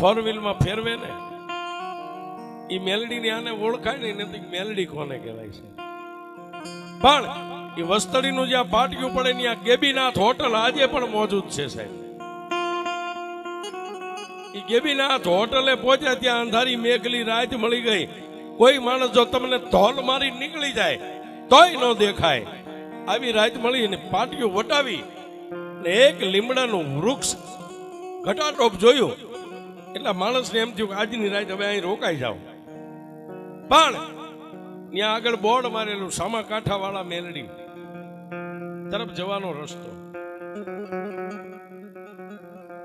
Four wheel માં ફેરવે ને એ મેલડી ની આને ઓળખાય ને નથી મેલડી કોને કહેવાય છે. પણ એ વસ્તડીનું જ્યાં પાટિયું પડે ત્યાં ગેબીનાથ હોટલ આજે પણ મોજૂદ છે સાહેબ. એ ગેબીનાથ હોટલે પહોંચ્યા ત્યાં અંધારી મેઘલી રાત મળી ગઈ. કોઈ માણસ જો તમને ધોલ મારી નીકળી જાય તોય ન દેખાય આવી રાત મળી ને પાટિયું વટાવી ને એક લીમડાનું વૃક્ષ ઘટાટોપ જોયું એટલે માણસને એમ થયું કે આજની રાત હવે અહીં રોકાઈ જાવ. પણ ત્યાં આગળ બોર્ડ મારેલું સામા કાંઠા વાળા મેલડી તરફ જવાનો રસ્તો.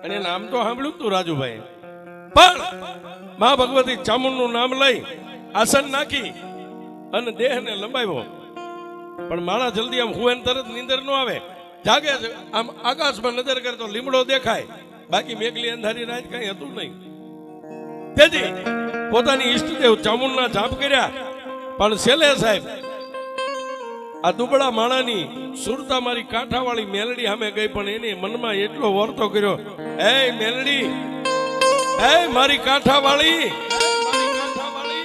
અને નામ તો સાંભળ્યું તું રાજુભાઈ, પણ મા ભગવતી ચામુંડનું નામ લઈ આસન નાખી અને દેહને લંબાવ્યો. પણ માણા જલ્દી આમ હુએ તરત નીંદર ન આવે, જાગે છે આમ આકાશમાં નજર કરે તો લીમડો દેખાય, બાકી મેઘલી અંધારી રાત કઈ હતું નહીં. તેથી પોતાની ઈષ્ટદેવ ચામુંડના જાપ કર્યા. પણ છેલ્લે સાહેબ આ દુબળા માણાની સુરતા મારી કાંઠાવાળી મેલડી સામે ગઈ. પણ એને મનમાં એટલો વર્તો કર્યો, એ મેલડી, એ મારી કાંઠાવાળી,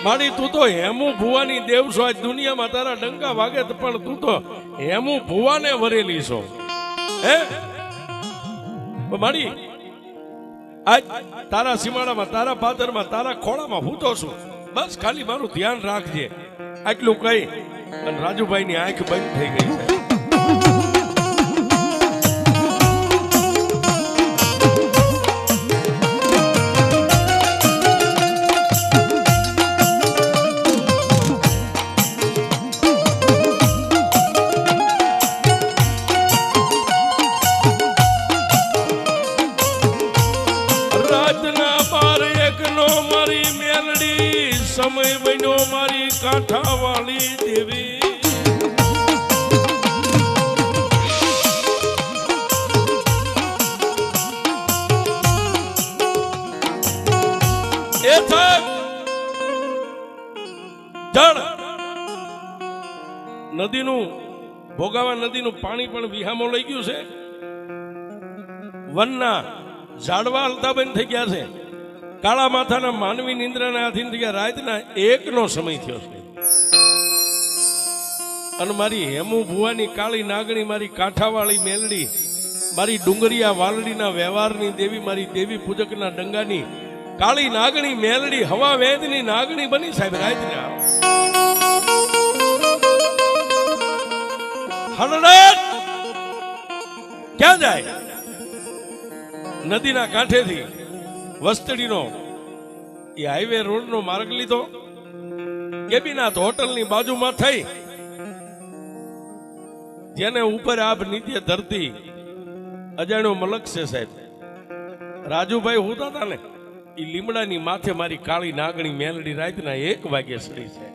મારી તું તો હેમુ ભુવાની દેવ છો. આજ દુનિયામાં તારા ડંકા વાગે પણ તું તો હેમુ ભુવાને વરેલી છો. હે મારી આજ તારા સીમાડામાં, તારા પાદરમાં, તારા ખોળામાં હું તો છું. બસ ખાલી મારું ધ્યાન રાખજે. આટલું કહી અને રાજુભાઈ ની આંખ બંધ થઈ ગઈ છે. સમય બન્યો મારી કાંઠાવાળી દેવી. એ જળ નદીનું ભોગાવા નદીનું પાણી પણ વિહામો લઈ ગયું છે. વનના ઝાડવા હલતા બંધ થઈ ગયા છે. કાળા માથાના માનવી નિંદ્રાના આધીન થઈ ગયા. રાતના 1નો સમય થયો છે. અને મારી હેમુ ભુવાની કાળી નાગણી, મારી કાંઠાવાળી મેલડી, મારી ડુંગરિયા વાલડીના વ્યવહારની દેવી, મારી દેવી પૂજકના ડંગાની કાળી નાગણી મેલડી હવા વેદની નાગણી બની સાહેબ. રાતના હળડત ક્યાં જાય? નદીના કાંઠેથી વસ્તડીનો એ હાઈવે રોડનો માર્ગ લીધો. ગેબીનાથ હોટલની બાજુમાં થઈ, જેને ઉપર આભ નીચે ધરતી અજાણ્યો મલક છે સાહેબ. રાજુભાઈ હોતા હતા ને એ લીમડાની માથે મારી કાળી નાગણી મેલડી રાતના 1 વાગે સડી છે.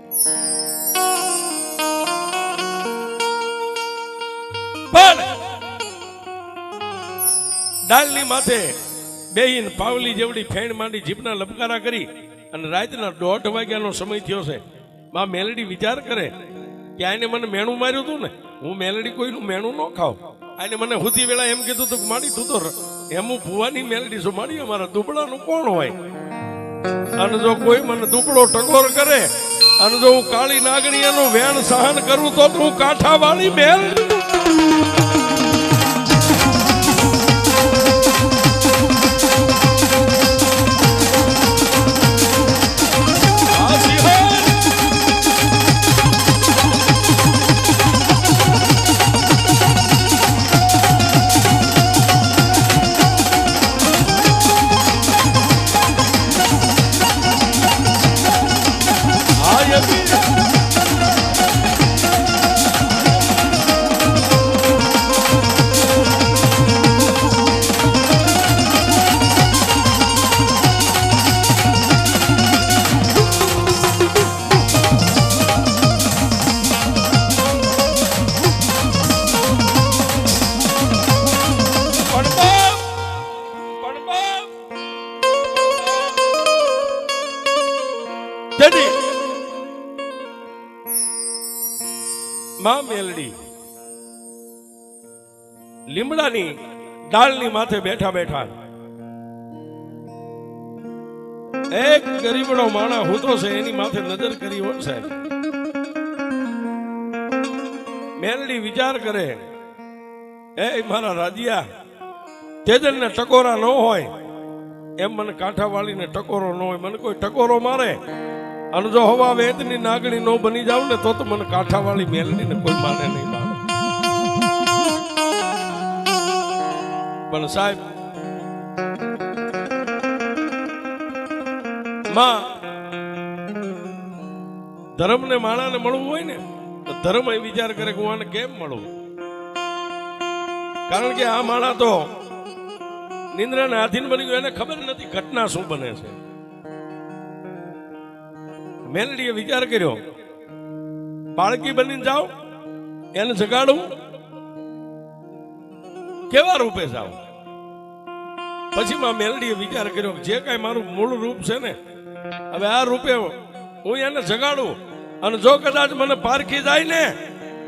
પણ ડાલની માથે બેહીન પાવલી જેવડી ફેણ માંડી જીભના લપકારા કરી અને રાતના 1:30 વાગ્યાનો સમય થયો છે. માં મેલડી વિચાર કરે કે આને મને મેણું માર્યું હતું ને, હું મેલડી કોઈનું મેણું ન ખાવ. આને મને હુતી વેળા એમ કીધું હતું કે માડી તું તો હેમુ ભુવાની મેલડી છો, માડી અમારા દુબળાનું કોણ હોય? અને જો કોઈ મને દુબળો ટકોર કરે અને જો હું કાળી નાગણી એનું વેણ સહન કરું તો હું કાંઠાવાળી મેલડી. માં મેલડી લીમડાની ડાળની માથે બેઠા બેઠા એક ગરીબડો માણા હોતો છે એની માથે નજર કરી હોય સાહેબ. મેલડી વિચાર કરે, એ મારા રાજ્યા તેજન ને ટકોરા ન હોય એમ મને કાંઠાવાળીને ટકોરો ન હોય. મને કોઈ ટકોરો મારે અને જો હવા વેદની નાગણી ન બની જાવ ને તો મને કાંઠાવાળી મેલડીને કોઈ માને નહીં માને. પણ સાહેબ માં ધર્મ ને માણાને મળવું હોય ને તો ધર્મ એ વિચાર કરે કે હું આને કેમ મળું. કારણ કે આ માણા તો નિંદ્રાના આધીન બની ગયો, એને ખબર નથી ઘટના શું બને છે. મેલડીએ વિચાર કર્યો, બાળકી બનીને જાઓ, એને જગાડું, કેવા રૂપે જાઓ. પછી માં મેલડીએ વિચાર કર્યો જે કઈ મારું મૂળ રૂપ છે ને, હવે આ રૂપે હું એને જગાડું અને જો કદાચ મને પારખી જાય ને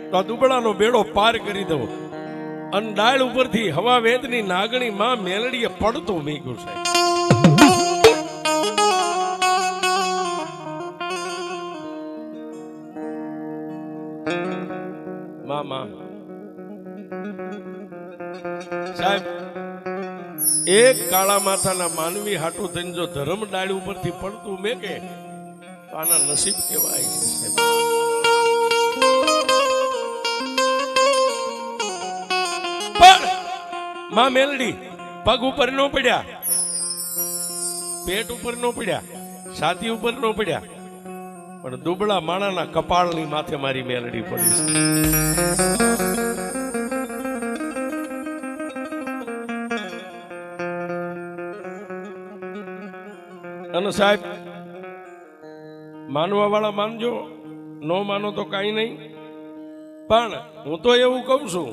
તો આ દુબળાનો બેડો પાર કરી દઉં. અને ડાળ ઉપરથી હવા વેદની નાગણી માં મેલડીએ પડતું મૂક્યું છે. માં સાહેબ એક કાળા માથાના માનવી હાટું થઈને જો ધર્મ ડાળ ઉપરથી પડતું મેકે તો આના નસીબ કેવાય છે સાહેબ. પણ માં મેલડી પગ ઉપર ન પડ્યા, પેટ ઉપર ન પડ્યા, છાતી ઉપર ન પડ્યા, પણ દુબળા માણાના કપાળની માથે મારી મેલડી પડી છે. અને સાહેબ માનવા વાળા માનજો, ન માનો તો કઈ નહીં. પણ હું તો એવું કઉ છું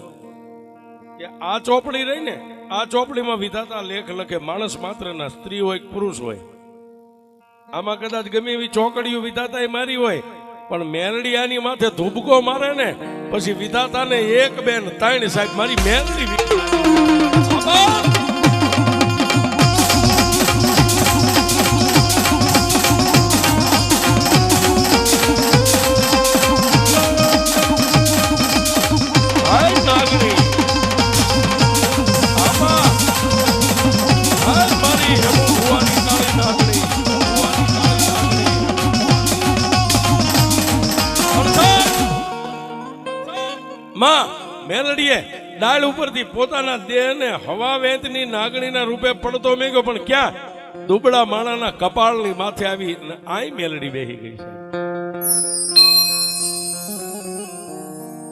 કે આ ચોપડી રહી ને, આ ચોપડીમાં વિધાતા લેખ લખે, માણસ માત્ર ના, સ્ત્રી હોય પુરુષ હોય. આમાં કદાચ ગમે એવી ચોકડીઓ વિધાતા મારી હોય, પણ મેલડી આની માથે ધૂબકો મારે ને પછી વિધાતાને એક બેન ત્રણ સાહેબ મારી મેલડી મેલડીએ ડાળ ઉપરથી પોતાના દેહને હવા વેતની નાગણીના રૂપે પડતો મેગ્યો, પણ ક્યાં દુબળા માણાના કપાળની માથે આવી આઈ મેલડી બેહી ગઈ છે.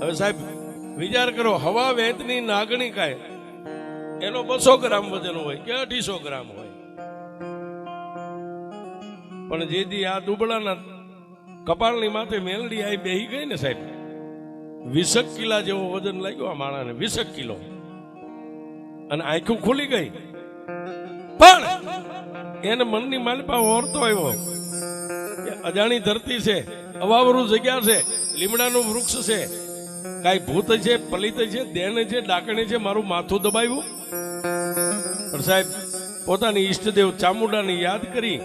હવે સાહેબ વિચાર કરો, હવા વેતની નાગણી કાય એનો 200 ગ્રામ વજન હોય કે 250 ગ્રામ હોય, પણ જેથી આ દુબળાના કપાળની માથે મેલડી આઈ બેહી ગઈ ને સાહેબ, 20 કિલા જેવો વજન લાગ્યો આ માણાને, 20 કિલો. અને આંખું ખુલી ગઈ, પણ એને મનની માલિપા ઓરતો આવ્યો કે અજાણી ધરતી છે, અવાવરું જગ્યા છે, લીમડાનું વૃક્ષ છે, કઈ ભૂત છે, પલિત છે, દેન છે, ડાકણી છે, મારું માથું દબાવ્યું. પણ સાહેબ પોતાની ઈષ્ટદેવ ચામુંડાને યાદ કરી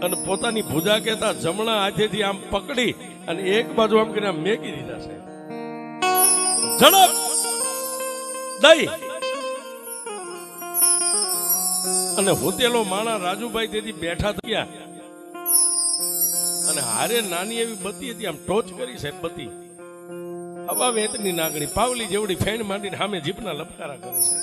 અને પોતાની ભુજા કહેતા જમણા હાથેથી આમ પકડી અને એક બાજુ આમ કરીને મેકી દીધા છે. ઝડપ દઈ અને હોતેલો માણા રાજુભાઈ તેથી બેઠા થયા અને હારે નાની એવી બત્તી હતી, આમ ટોચ કરી સાહેબ બત્તી. હવા વેતની નાગણી પાવલી જેવડી ફેણ માંડીને સામે જીપના લપકારા કરે છે.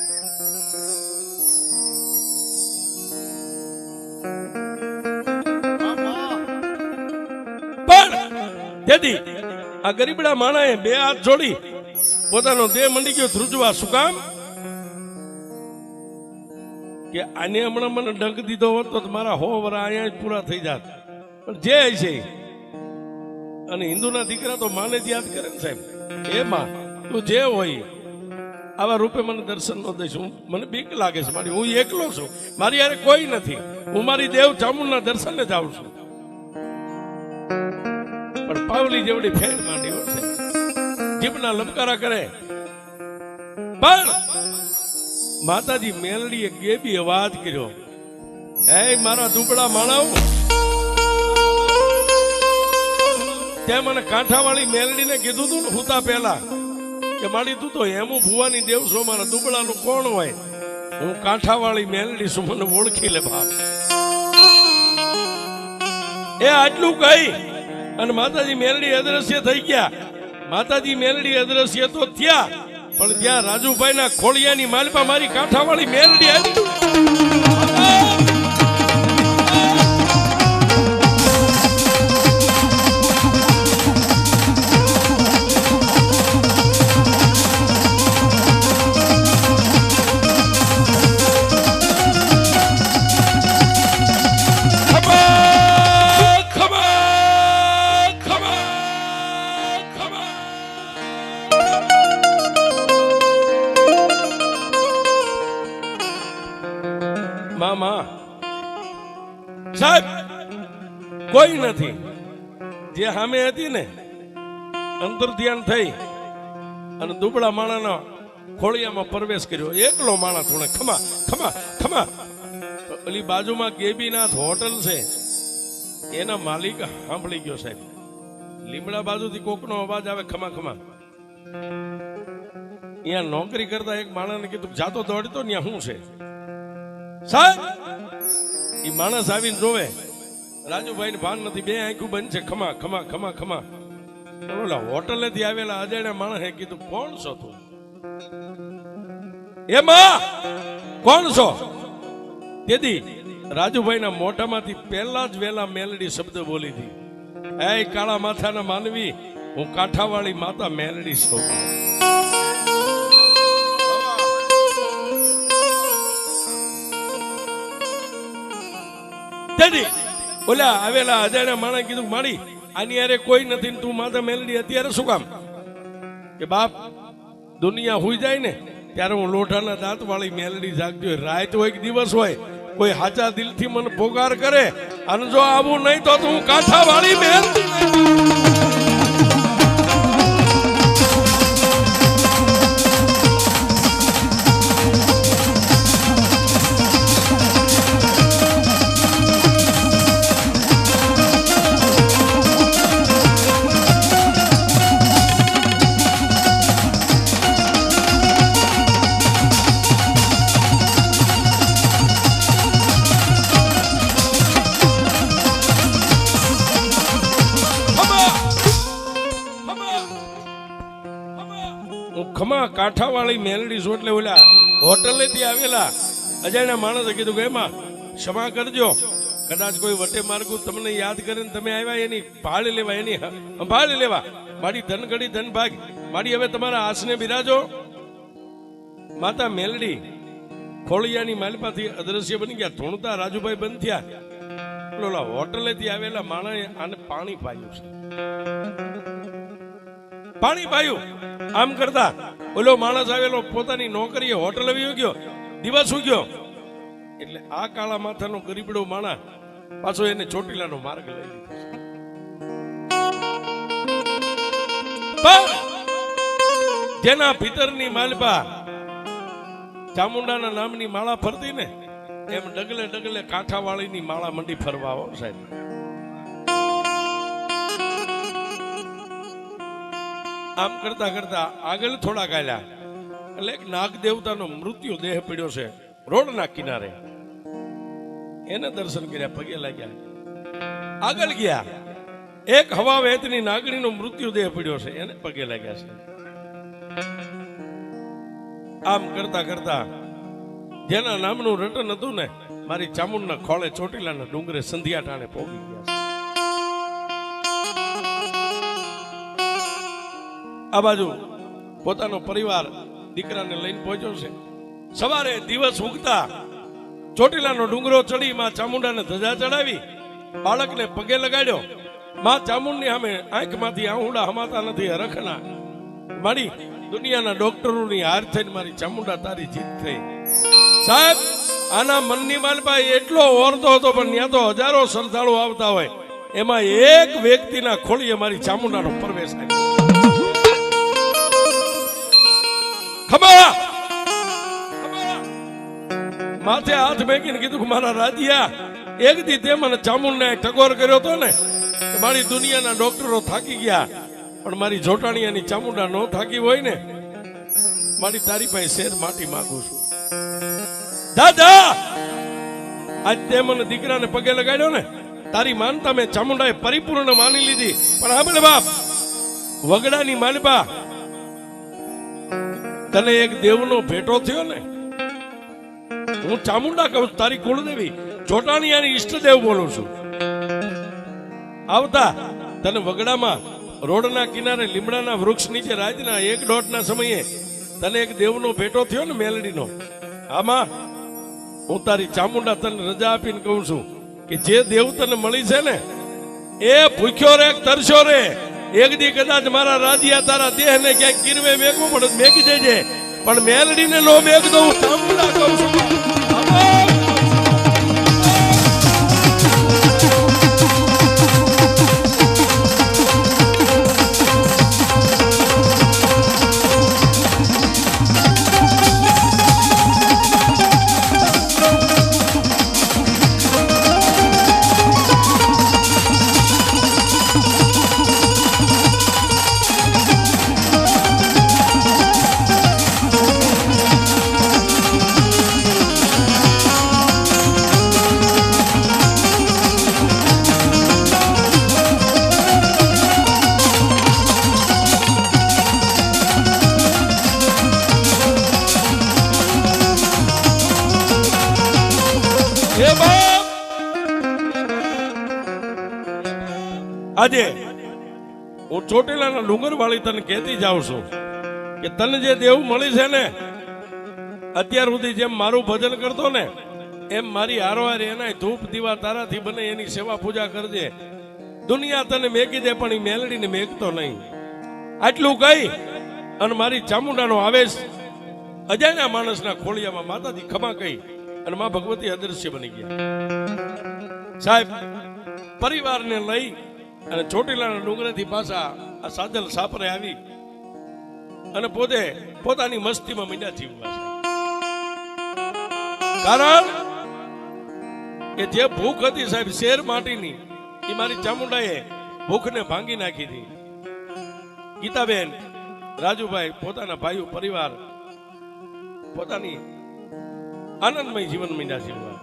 તેથી આ ગરીબડા માણાએ 2 હાથ જોડી પોતાનો દેહ મંડી ગયો ધ્રુજવા. શું કામ? કે આને હમણાં મને ડંક દીધો હોત તો મારા 100 વર્ષ અહીંયા જ પૂરા થઈ જાત. પણ જે છે અને હિન્દુના દીકરા તો માને જ યાદ કરે ને સાહેબ. એ માં તું જે હોય આવા રૂપે મને દર્શન ન દઈશ, મને બીક લાગે છે મારી, હું એકલો છું, મારી યારે કોઈ નથી, હું મારી દેવ ચામુંડના દર્શને જાઉં છું. પણ પાવલી જેવડી ફેણ માંડી હોય છે, જીભના લપકારા કરે. પણ માતાજી મેલડીએ ગેબી અવાજ કર્યો, હે મારા દુબળા માણાઓ, તે મને કાંઠાવાળી મેલડીને કીધું તું ને હુતા પહેલા કે માડી તું તો હેમુ ભુવાની દેવ છો, મારા દુબળાનું કોણ હોય? હું કાંઠાવાળી મેલડી છું, મને ઓળખી લે બાપ. એ આટલું કહી અને માતાજી મેલડી અદ્રશ્ય થઈ ગયા. માતાજી મેલડી અદ્રશ્ય તો થયા, પણ ત્યાં રાજુભાઈ ના ખોળિયાની માલપા મારી કાંઠાવાળી મેલડી આવી. મામા સાહેબ કોઈ નથી. જે સામે હતી ને અંતર ધ્યાન થઈ અને દુબળા માણાના ખોળિયામાં પ્રવેશ કર્યો. એકલો માણા થોડે ખમા ખમા ખમા. ઓલી બાજુમાં ગેબીનાથ હોટલ છે, એના માલિક સાંભળી ગયો સાહેબ. લીમડા બાજુથી કોકનો અવાજ આવે ખમા ખમા. અહીંયા નોકરી કરતા એક માણાને કીધું જાતો દોડતો ત્યાં શું છે સાહેબ? એ માણસ આવીને જોવે, રાજુભાઈ ભાન નથી, બે આંખું બંધ છે. ખમા ખમા ખમા ખમા. ઓલા હોટલેથી આવેલા અજાણ્યા માણસે કીધું કોણ છો તું? એમાં કોણ છો? તેથી રાજુભાઈના મોઢામાંથી પહેલા જ વેલા મેલડી શબ્દ બોલી હતી, એ કાળા માથાના માનવી, હું કાંઠાવાળી માતા મેલડી છું. ઓલા આવેલા અજાણ્યા માણસ કીધું માડી આની યારે કોઈ નથી, તું માતા મેલડી અત્યારે શું કામ? કે બાપ દુનિયા હુઈ જાય ને ત્યારે હું લોઢાના દાંત વાળી મેલડી જાગતી હોય. રાત હોય કે દિવસ હોય, કોઈ હાચા દિલથી મને પોકાર કરે અને જો આવું નહીં તો હું કાંઠા વાળી મેલડી. ખમા કાંઠાવાળી મેલડી છો એટલે ઓલા હોટલેથી આવેલા અજાણ્યા માણસે કીધું કે એમાં ક્ષમા કરજો, કદાચ કોઈ વટે માર્ગું તમને યાદ કરીને તમે આવ્યા, એની ભાળ લેવા, એની ભાળ લેવા. મારી ધન ઘડી ધન ભાગ મારી હવે તમારા આસને બિરાજો. માતા મેલડી ખોળિયાની માલપાથી અદ્રશ્ય બની ગયા. ધૂણતા રાજુભાઈ બંધ થયા. ઓલા હોટલેથી આવેલા માણસે આને પાણી પાયું છે, પાણી પાયું. આમ કરતા ઓલો માણસ આવેલો પોતાની નોકરીએ હોટલ આવી ગયો, દિવસ ઉગ્યો એટલે આ કાળા માથાનો ગરીબડો માણા પાછો એને ચોટીલાનો માર્ગ લઈ લીધો. જેના ભીતરની માલપા ચામુંડાના નામની માળા ફરતી ને એમ ડગલે ડગલે કાંઠાવાળીની માળા મંડી ફરવા હો સાહેબ. આમ કરતા કરતા આગળ થોડા ગાલ્યા એટલે એક નાગ દેવતાનો મૃત્યુ દેહ પડ્યો છે રોડના કિનારે. એને દર્શન કર્યા, પગે લાગ્યા. આગળ ગયા, એક હવા વહેતની નાગણીનો મૃત્યુ દેહ પડ્યો છે, એને પગે લાગ્યા છે. આમ કરતા કરતા જેના નામનું રટન હતું ને મારી ચામુંડના ખોળે ચોટીલાના ડુંગરે સંધ્યા ટાણે પહોંચી ગયા. આ બાજુ પોતાનો પરિવાર દીકરાને લઈને પહોંચ્યો છે. સવારે દિવસ ઉગતા ચોટીલાનો ડુંગરો ચડી માં ચામુંડાને ધજા ચડાવી, બાળકને પગે લગાડ્યો. માં ચામુંડની સામે આંખમાંથી આહુડા હમાતા નથી હરખના. મારી દુનિયાના ડોક્ટરોની હાર થઈને મારી ચામુંડા તારી જીત થઈ. સાહેબ આના મનની માલપા એટલો ઓરતો હતો, પણ ત્યાં તો હજારો શ્રદ્ધાળુ આવતા હોય, એમાં એક વ્યક્તિના ખોળીએ મારી ચામુંડાનો પ્રવેશ આવ્યો. માથે હાથ મેકીને કીધું કે મારા રાજ્યા એક દી તે મને ચામુંડને ટકોર કર્યો હતો ને, મારી દુનિયાના ડોક્ટરો થાકી ગયા, પણ મારી જોટાણીયાની ચામુંડા નો થાકી હોય ને, મારી તારી પાસે શેર માટી માંગુ છું. દાદા આજ તે મને દીકરાને પગે લગાડ્યો ને, તારી માનતા મેં ચામુંડાએ પરિપૂર્ણ માની લીધી. પણ સાંભળ બાપ, વગડાની માલબા, તને એક દેવનો ભેટો થયો ને, હું ચામુંડા કહું, તારી કુળદેવી જોટાણીયાની ઈષ્ટદેવ બોલું છું. આવતા તને વગડામાં રોડના કિનારે લીમડાના વૃક્ષ નીચે રાતના 1-1.5 સમયે તને એક દેવનો ભેટો થયો ને, મેલડીનો. આમાં હું તારી ચામુંડા તને રજા આપીને કહું છું કે જે દેવ તને મળી છે ને, એ ભૂખ્યો રે તરસ્યો રે, એક દી કદાચ મારા રાજ્યા તારા દેહને ક્યાંક ગીરવે મેકવું પડે મેકી દેજે, પણ મેલડીને નો મેક દઉં. ચામુંડા કહું છું. આજે હું ચોટીલાના ડુંગર વાળી તને કહેતી જાઉં છું કે તને જે દેવ મળી છે ને, અત્યાર સુધી જેમ મારું ભજન કરતો ને, એમ મારી હારવાર એના ધૂપ દીવા તારાથી બને એની સેવા પૂજા કરજે. દુનિયા તને મેકી દે પણ એ મેલડીને મેકતો નહીં. આટલું કહી અને મારી ચામુંડાનો આવેશ અજાણ્યા માણસના ખોળિયામાં માતાજી ખમા કહી અને માં ભગવતી અદૃશ્ય બની ગયા. સાહેબ, પરિવારને લઈ અને ચોટીલાના ડુંગરેથી પાછા આ સાજલ સાપરે આવી અને પોતે પોતાની મસ્તીમાં મીંડા જીવવા છે. કારણ કે જે ભૂખ હતી સાહેબ શેર માટીની, એ મારી ચામુંડાએ ભૂખને ભાંગી નાખી હતી. ગીતાબેન, રાજુભાઈ, પોતાના ભાઈઓ, પરિવાર, પોતાની આનંદમય જીવન મીંડા જીવવા.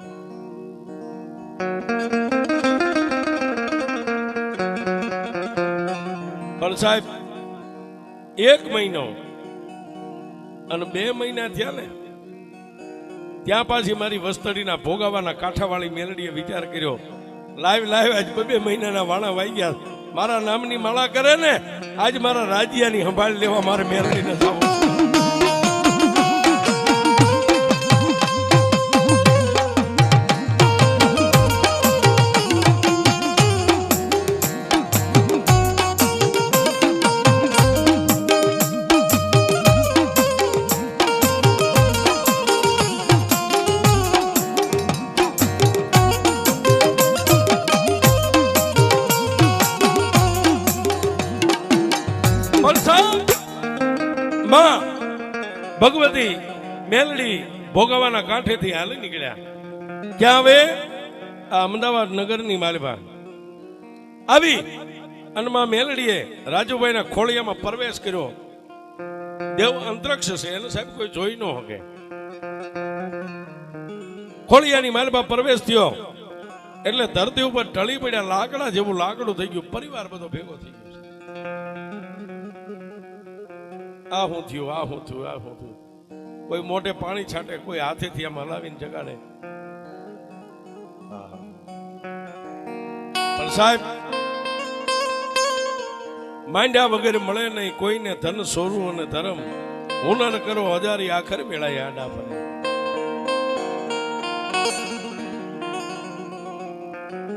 પણ સાહેબ 1 મહિનો અને 2 મહિના થયા ને, ત્યાં પાછી મારી વસ્તડીના ભોગાવાના કાંઠાવાળી મેલડીએ વિચાર કર્યો, લાવ આજ 2 મહિનાના વાણા વાઈ ગયા, મારા નામની માળા કરે ને, આજ મારા રાજ્યાની સંભાળ લેવા મારે મેલડીને જવું. માં ભગવતી મેલડી ભોગાવાના કાંઠેથી હાલી નીકળ્યા. ક્યાં હવે? આ અમદાવાદ નગરની માલભા આવી અને માં મેલડીએ રાજુભાઈના ખોળિયામાં પ્રવેશ કર્યો. દેવ અંતરિક્ષ છે એને સાહેબ કોઈ જોઈ ન શકે. ખોળિયાની માલભા પ્રવેશ થયો એટલે ધરતી ઉપર ઢળી પડ્યા, લાકડા જેવું લાકડું થઈ ગયું. પરિવાર બધો ભેગો થઈ ગયો. આ હું થયું, આ હું થયું, આ હું થયું. કોઈ મોઢે પાણી છાંટે, કોઈ હાથેથી આમ હલાવીને જગાડે. પણ સાહેબ માંડ્યા વગેરે મળે નહીં કોઈને, ધન સોરું અને ધર્મ હુનર કરો હજારી, આખર મેળાય આડા પર.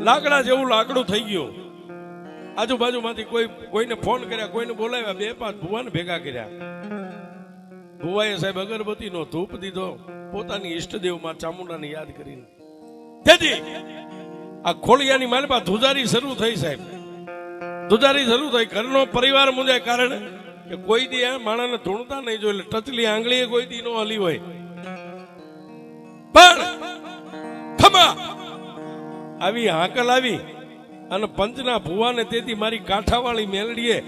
લાકડા જેવું લાકડું થઈ ગયું. આજુબાજુમાંથી કોઈને ફોન કર્યા, કોઈને બોલાવ્યા, 2-5 ભુવાને ભેગા કર્યા. ભુવાએ સાહેબ અગરબત્તીનો ધૂપ દીધો, પોતાની ઈષ્ટદેવમાં ચામુંડાને યાદ કરીને. તેથી આ ખોળિયાની માલપા ધુજારી શરૂ થઈ સાહેબ. ધુજારી શરૂ થઈ, ઘરનો પરિવાર મુંજાય. કારણ કે કોઈ દી આ માણસને ધૂણતા નહીં જોઈ, ટચલી આંગળીએ કોઈ દી નો હલી હોય. પણ ખમા આવી હાકલ આવી અને પંચના ભુવાને તેથી મારી કાંઠાવાળી મેલડીએ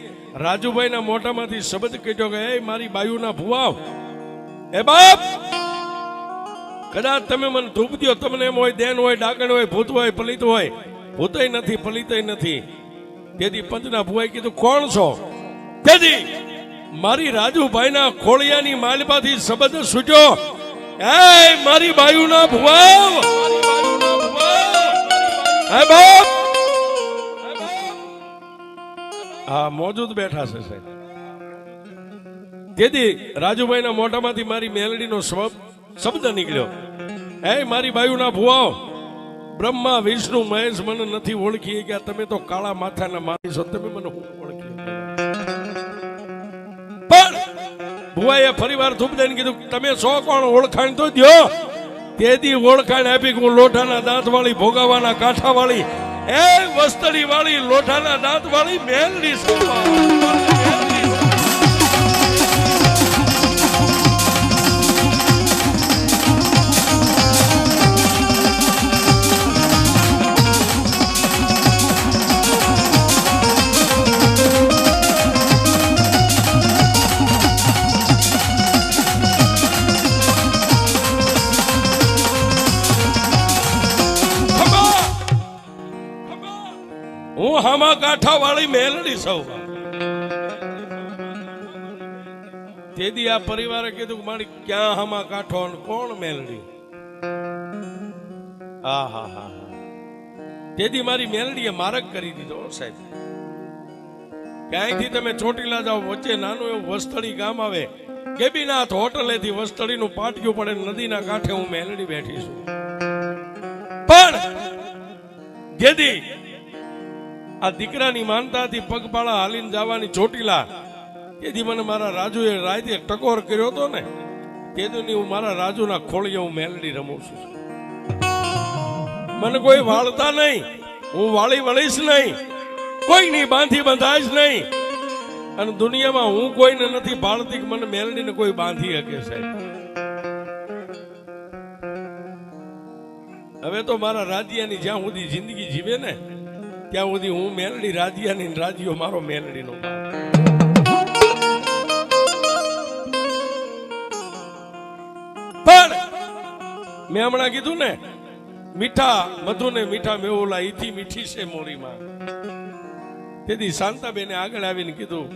રાજુભાઈના મોઢામાંથી શબ્દ કીધો કે એ મારી બાયુના ભુવા એ બાપ કદાચ તમે મને ધૂપ દો, તમને એમ હોય દેન હોય ડાકણ હોય ભૂત હોય પલિત હોય, ભૂતય નથી પલિતય નથી. તેથી પંચના ભુવાએ કીધું કોણ છો? તેથી મારી રાજુભાઈના ખોળિયાની માલપાથી શબ્દ સૂટ્યો એ મારી બાયુના ભુવા હે બાપ. હા મોજૂદ બેઠા છે સાહેબ. તેથી રાજુભાઈના મોઢામાંથી મારી મેલડીનો શબ્દ નીકળ્યો હે મારી બાયુના ભુવાઓ, બ્રહ્મા વિષ્ણુ મહેશ મને નથી ઓળખી ગયા, તમે તો કાળા માથાના મારી છો, તમે મને ઓળખી. પણ ભુવાએ ફરીવાર ધૂપ દઈને કીધું તમે સો કોણ ઓળખાણ તો દ્યો. તેથી ઓળખાણ આપી હું લોઢાના દાંત વાળી ભોગાવાના કાંઠા વાળી એ વસ્તડી વાળી લોઢાના દાંત વાળી મેલડી હું હામા કાંઠા વાળી મેલડી સૌ. તેથી આ પરિવારે કીધું મારી ક્યાં હામા કાંઠો કોણ મેલડી. હા હા હા. તેથી મારી મેલડીએ મારક કરી દીધો સાહેબ. ક્યાંયથી તમે ચોટીલા જાઓ વચ્ચે નાનું એવું વસ્તડી ગામ આવે, ગેબીનાથ હોટલેથી વસ્તડીનું પાટિયું પડે, નદીના કાંઠે હું મેલડી બેઠી છું. પણ જેથી આ દીકરાની માનતાથી પગપાળા હાલીને જવાની ચોટીલા, તેથી મને મારા રાજુએ રાતે ટકોર કર્યો હતો ને, તેથી હું મારા રાજુના ખોળીએ હું મેલડી રમું છું. મને કોઈ વાળતા નહીં, હું વાળી વળીશ નહીં, કોઈની બાંધી બંધાઈશ નહીં. અને દુનિયામાં હું કોઈને નથી ભાળતી કે મને મેલડીને કોઈ બાંધી શકે સાહેબ. હવે તો મારા રાજ્યની જ્યાં સુધી જિંદગી જીવે ને ત્યાં સુધી હું મેલડી રાજ્યાની, રાજ્યો મારો મેલડીનો. પણ મેં હમણાં કીધું ને મીઠા મધુ ને મીઠા મેવલા ઈથી મીઠી છે મોરીમાં. તેથી શાંતાબેને આગળ આવીને કીધું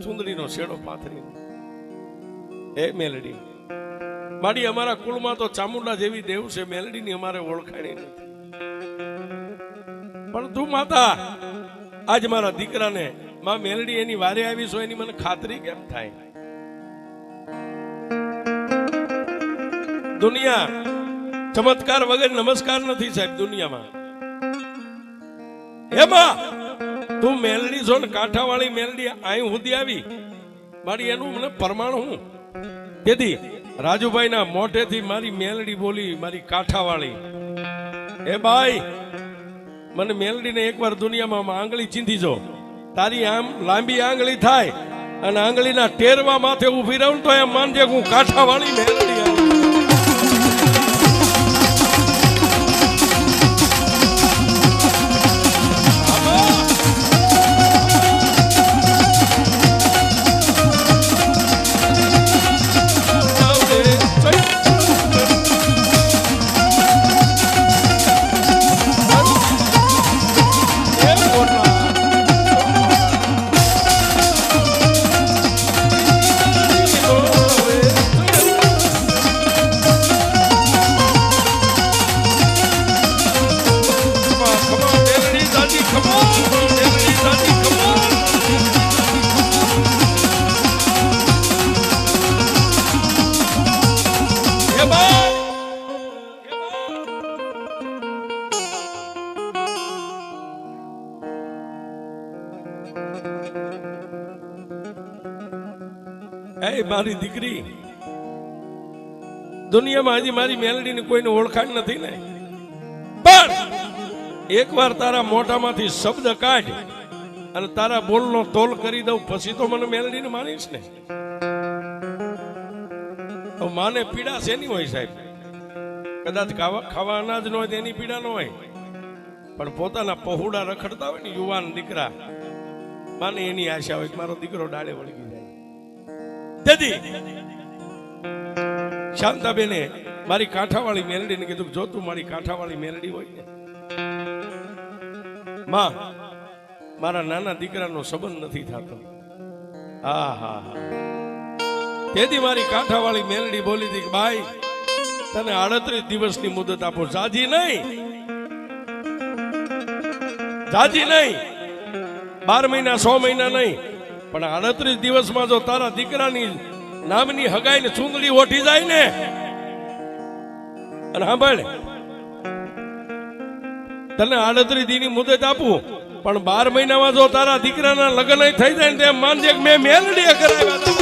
સુંદરીનો શેડો પાથરી એ મેલડી માડી અમારા કુળમાં તો ચામુંડા જેવી દેવ છે, મેલડીની અમારે ઓળખાણી નથી. પણ તું માતા આજ મારા દીકરાને માં મેલડી એની વારે આવી છો એની મને ખાતરી કેમ થાય? દુનિયા ચમત્કાર વગર નમસ્કાર નથી સાહેબ દુનિયામાં. એમાં તું મેલડી છો ને કાંઠાવાળી મેલડી અહીં સુધી આવી મારી, એનું મને પ્રમાણ હું. તેથી રાજુભાઈના મોઢેથી મારી મેલડી બોલી, મારી કાંઠાવાળી એ ભાઈ મને મેલડીને એકવાર દુનિયામાં આંગળી ચીંધી જો, તારી આમ લાંબી આંગળી થાય અને આંગળીના ટેરવા માથે ઉભી રહું તો એમ માનજે હું કાંઠાવાળી મેલડી આવી. એ મારી દીકરી દુનિયામાં હજી મારી મેલડીની કોઈને ઓળખાણ નથી ને, પણ એકવાર તારા મોઢામાંથી શબ્દ કાઢ અને તારા બોલનો તોલ કરી દઉં પછી તો મને મેલડીને માનીશ ને. તો માને પીડા શેની હોય સાહેબ? કદાચ ખાવા અનાજ ન હોય તેની પીડા ન હોય, પણ પોતાના પહોળા રખડતા હોય ને યુવાન દીકરા માને એની આશા હોય કે મારો દીકરો ડાળે વળગી જાય. તેથી શાંતાબેને મારી કાંઠાવાળી મેલડીને કીધું, જો તું મારી કાંઠાવાળી મેલડી હોય ને માં, મારા નાના દીકરાનો સંબંધ નથી થતો. હા હા હા. તેથી મારી કાંઠાવાળી મેલડી બોલી હતી કે ભાઈ તને 38 દિવસની મુદત આપો, જાજી નહીં, જાજી નહીં, 12 મહિના 100 મહિના નહીં, પણ 38 દિવસમાં જો તારા દીકરાની નામની હગાઈને ચૂંદડી ઓઠી જાય ને, અને સાંભળ, તને 38 દીની મુદત આપું, પણ 12 મહિનામાં જો તારા દીકરાના લગ્ન થઈ જાય ને, તેમ માનજે કે મેં મેલડીએ કરાવ્યા હતા.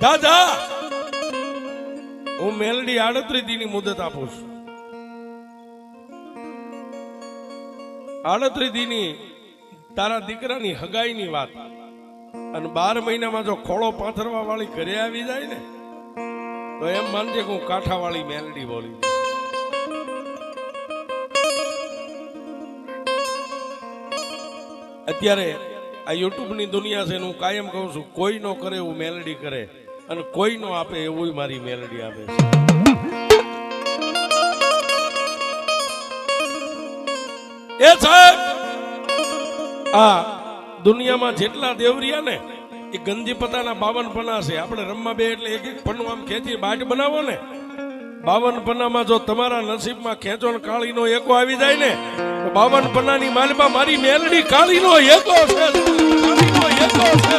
દાદા, હું મેલડી 38 દીની મુદત આપું છું. 38 દીની તારા દીકરાની હગાઈની વાત, અને 12 મહિનામાં જો ખોળો પાથરવા વાળી ઘરે આવી જાય ને, તો એમ માનજે કે હું કાંઠાવાળી મેલડી બોલી. અત્યારે આ યુટ્યુબ ની દુનિયા છે, હું કાયમ કહું છું, કોઈ નો કરે એવું મેલડી કરે, અને કોઈ નો આપે એવું મારી મેલડી આપે છે. એ સાહેબ, આ દુનિયામાં જેટલા દેવરિયા ને એ ગંજી પતાના 52 પન્ના છે. આપણે રમવા બે એટલે એક એક પન્નું આમ ખેંચી બાટ બનાવો ને, 52 પન્નામાં જો તમારા નસીબમાં ખેંચોણ કાળીનો એકો આવી જાય ને, તો 52 પન્નાની માલમાં મારી મેલડી કાળીનો એકો છે, કાળીનો એકો છે.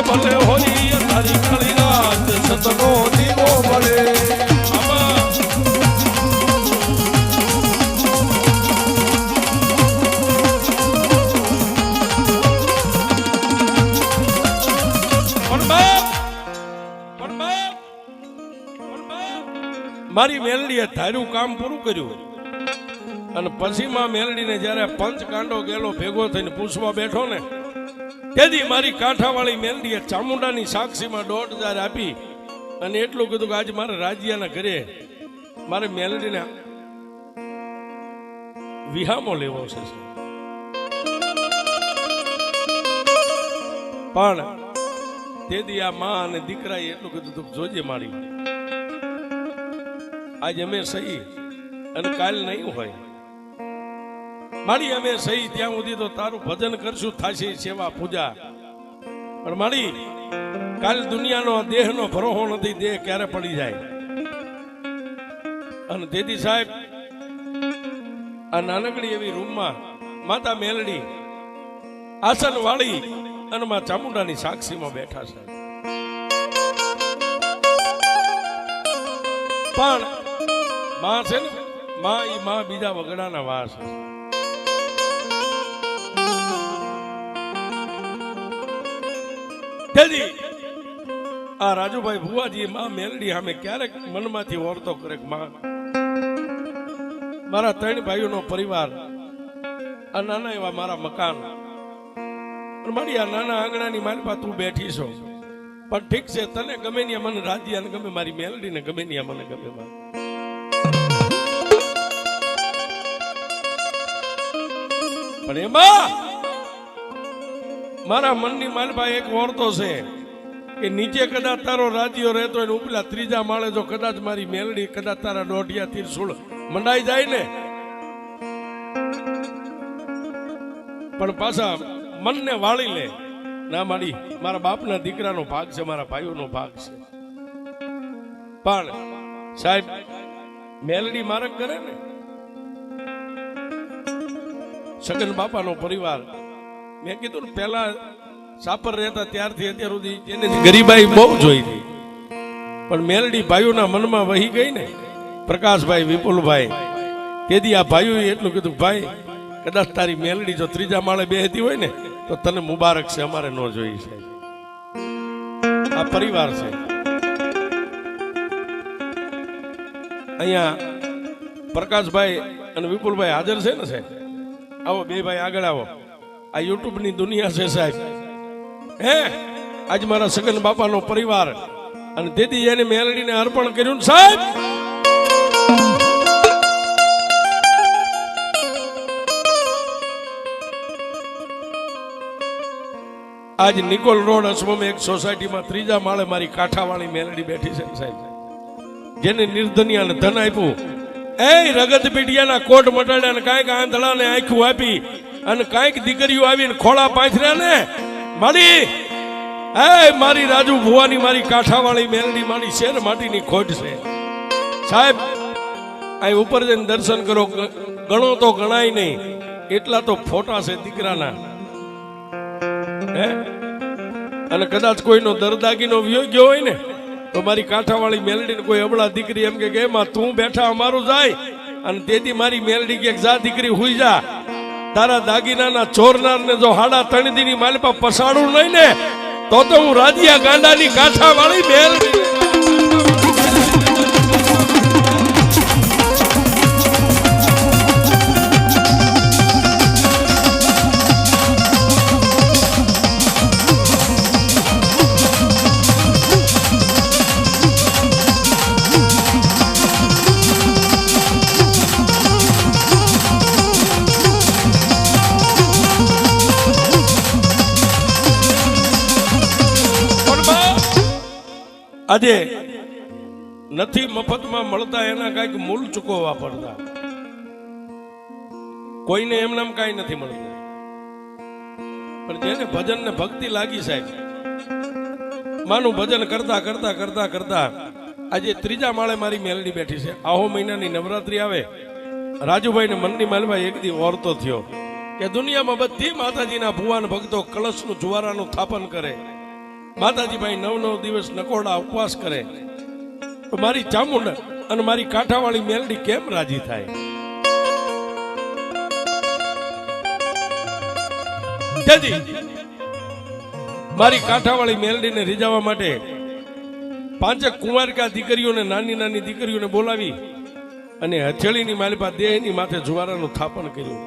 ભલે હોય તારી કાળી રાત, સતનો દીવો મળે. મારી મેલડીએ ધાર્યું કામ પૂરું કર્યું, અને પછી માં મેલડીને જયારે પંચ કાંડો ગેલો ભેગો થઈને પૂછવા બેઠો ને, તેથી મારી કાંઠાવાળી મેલડીએ ચામુંડાની સાક્ષીમાં 1000 આપી, અને એટલું કીધું કે આજે મારે રાજ્યના ઘરે મારે મેલડીને વિહામો લેવો છે. પણ તેથી આ માં અને દીકરાએ એટલું કીધું, જોજે મારી, આજ અમે સહી અને કાલ નહીં હોય મારી, અમે સહી ત્યાં સુધી તો તારું ભજન કરશું, થાશે સેવા પૂજા, પણ મારી કાલ દુનિયાનો દેહનો ભરોહો નથી, દેહ ક્યારે પડી જાય. અને તેથી સાહેબ, આ નાનકડી એવી રૂમમાં માતા મેલડી આસન વાળી અને માં ચામુંડાની સાક્ષીમાં બેઠા છે. પણ માં છે ને, માં બીજા વગડાના વાસ છે. તેજી આ રાજુભાઈ ભુવાજી માં મેલડી સામે ક્યારેક મનમાંથી ઓરતો કરે કે માં મારા 3 ભાઈઓનો પરિવાર, આ નાના એવા મારા મકાન, મારી આ નાના આંગણાની માલપા તું બેઠી છો, પણ ઠીક છે તને ગમે ને મને રાધિયાને ગમે, મારી મેલડીને ગમે ને મને ગમે. પણ એમાં મારા મનની માલપા એક ઓરતો છે કે નીચે કદાચ તારો રાજીઓ રહેતો હોય, ઉપલા 3જા માળે જો કદાચ મારી મેલડી કદાચ તારા દોઢિયા તીરસુળ મંડાઈ જાય ને, પણ પાછા મનને વાળી લે ના મારા બાપના દીકરાનો ભાગ છે, મારા ભાઈઓનો ભાગ છે. પણ સાહેબ મેલડી મારક કરે ને, સગન બાપાનો પરિવાર, મેં કીધું ને પેલા સાપર રહેતા ત્યારથી અત્યાર સુધી એને ગરીબાઈ બહુ જોઈ હતી, પણ મેલડી ભાઈઓના મનમાં વહી ગઈ ને. પ્રકાશભાઈ, વિપુલભાઈ, તેથી આ ભાઈઓએ એટલું કીધું ભાઈ કદાચ તારી મેલડી જો 3જા માળે બેહતી હોય ને તો તને મુબારક છે, અમારે ન જોઈ છે. આ પરિવાર છે. અહીંયા પ્રકાશભાઈ અને વિપુલભાઈ હાજર છે ને સાહેબ? આવો બે ભાઈ આગળ આવો. આ યુટ્યુબ ની દુનિયા છે સાહેબ. હે આજ મારા સગન બાપાનો પરિવાર અને તેથી એને મેલડીને અર્પણ કર્યું સાહેબ. આજ નિકોલ રોડ અસમમ એક સોસાયટીમાં 3જા માળે મારી કાંઠાવાળી મેલડી બેઠી છે સાહેબ, જેને નિર્ધનિયાને ધન આપ્યું, એ રગત પીડિયાના કોટ મટાડ્યા ને કાંઈક આંધળાને આંખું આપી અને કાંઈક દીકરીઓ આવીને ખોળા પાથર્યા ને મારી, એ મારી રાજુ ભુવાની મારી કાંઠાવાળી મેલડી મારી શેર માટીની ખોટ છે સાહેબ. અહીં ઉપર જઈને દર્શન કરો, ગણો તો ગણાય નહીં એટલા તો ફોટા છે દીકરાના. અને કદાચ કોઈનો દરદાગીનો વિયો ગયો હોય ને તો મારી કાંઠાવાળી મેલડીને કોઈ અબળા દીકરી એમ કે એમાં તું બેઠા અમારું જાય, અને તેથી મારી મેલડી કે જા દીકરી હુઈ જા, તારા દાગીનાના ચોરનારને જો 3.5 દીની માલપા પસાડું નહીં ને તો હું રાધિયા ગાંડાની કાંઠાવાળી મેલડી. આજે નથી મફતમાં મળતા, એના કઈક મૂળ ચૂકવવા પડતા. કોઈને એમ નામ કઈ નથી મળતું, પણ જેને ભજન ને ભક્તિ લાગી સાહેબ, માનું ભજન કરતા કરતા કરતા કરતા આજે 3જા માળે મારી મેલડી બેઠી છે. આહો મહિનાની નવરાત્રી આવે, રાજુભાઈ ને મનની માલભાઈ એક દી ઓરતો થયો કે દુનિયામાં બધી માતાજીના ભુવાન ભક્તો કળશનું જુવારાનું સ્થાપન કરે, માતાજી ભાઈ 9 દિવસ નકોડા ઉપવાસ કરે, તો મારી ચામુંડ અને મારી કાંઠાવાળી મેલડી કેમ રાજી થાય? મારી કાંઠાવાળી મેલડીને રીઝાવવા માટે 5 કુંવારિકા દીકરીઓને, નાની નાની દીકરીઓને બોલાવી અને હથેળીની માલિપા દેહની માથે જુવારાનું સ્થાપન કર્યું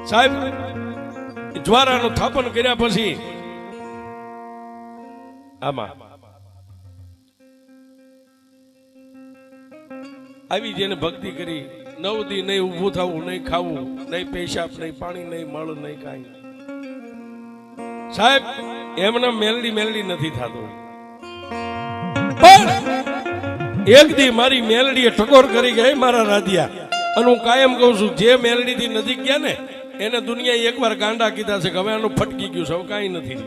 સાહેબ. જુવારાનું સ્થાપન કર્યા પછી આમાં આવી જેને ભક્તિ કરી 9 દી નહીં ઊભું થવું, નહીં ખાવું, નહીં પેશાબ, નહીં પાણી, નહીં મળ, નહીં કાંઈ સાહેબ. એમના મેલડી મેલડી નથી થતું. એક દી મારી મેલડીએ ટકોર કરી ગઈ મારા રાધિયા, અને હું કાયમ કહું છું જે મેલડી થી નજીક ગયા ને એને દુનિયાએ એકવાર ગાંડા કીધા છે કે હવે આનું ફટકી ગયું છે, હવે કાંઈ નથી.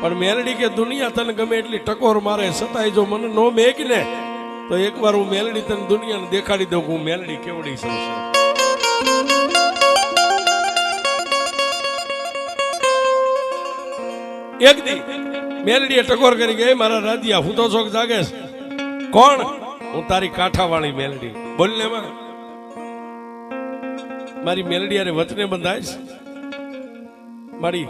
પણ મેલડી કે દુનિયા તને ગમે એટલી ટકોર મારે છતાંય જો મને નો મેક ને તો એકવાર હું મેલડી તને દુનિયાને દેખાડી દઉં હું મેલડી કેવડી છે. એક દી મેલડીએ ટકોર કરી ગઈ મારા રાધિયા, હું તો શોખ જાગે કોણ? હું તારી કાંઠાવાળી મેલડી. બોલ ને માં મારી મેલડી અરે વચને બંધાઈશ. મારી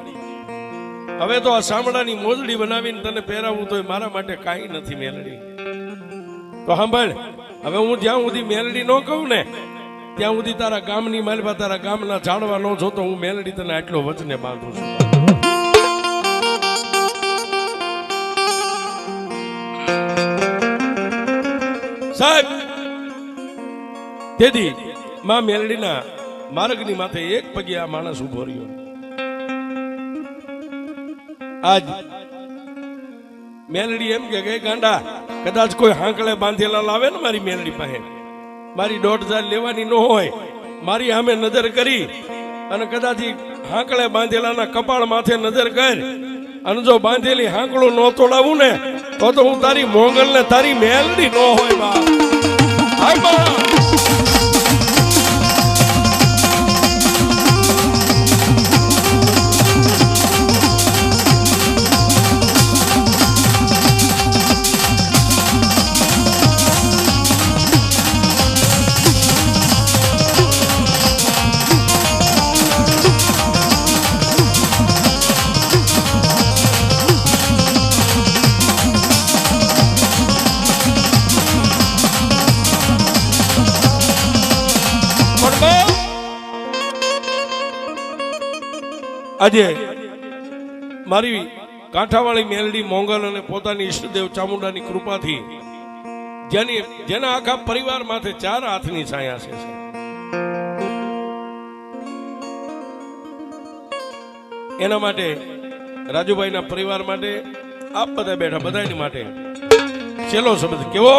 હવે તો આ સાંભળાની મોજડી બનાવીને તને પહેરાવું તો મારા માટે કાંઈ નથી મેલડી. તો સાંભળ, હવે હું જ્યાં સુધી મેલડી ન કહું ને ત્યાં સુધી તારા ગામની માલપા તારા ગામના ઝાડવા ન જોતો હું મેલડી તને આટલો વચને બાંધું છું. સાહેબ, તેથી માં મેલડીના માર્ગની માથે એક પગે આ માણસ ઉભો રહ્યો. આજ મેલડી એમ કે ગાંડા, કદાચ કોઈ હાંકળે બાંધેલા લાવે ને મારી મેલડી પાસે, મારી 1,500 લેવાની ન હોય, મારી સામે નજર કરી અને કદાચ હાંકળે બાંધેલાના કપાળ માથે નજર કર અને જો બાંધેલી હાંકળું ન તોડાવું ને તો હું તારી મોંગલ ને તારી મેલડી ન હોય. બા હાય બા. આજે મારી કાંઠાવાળી મેલડી મોંગલ અને પોતાની ઈષ્ટદેવ ચામુંડાની કૃપાથી જેના આખા પરિવાર માથે 4 હાથની છાયા છે, એના માટે રાજુભાઈના પરિવાર માટે આપ બધા બેઠા બધાની માટે છેલ્લો શબ્દ કેવો?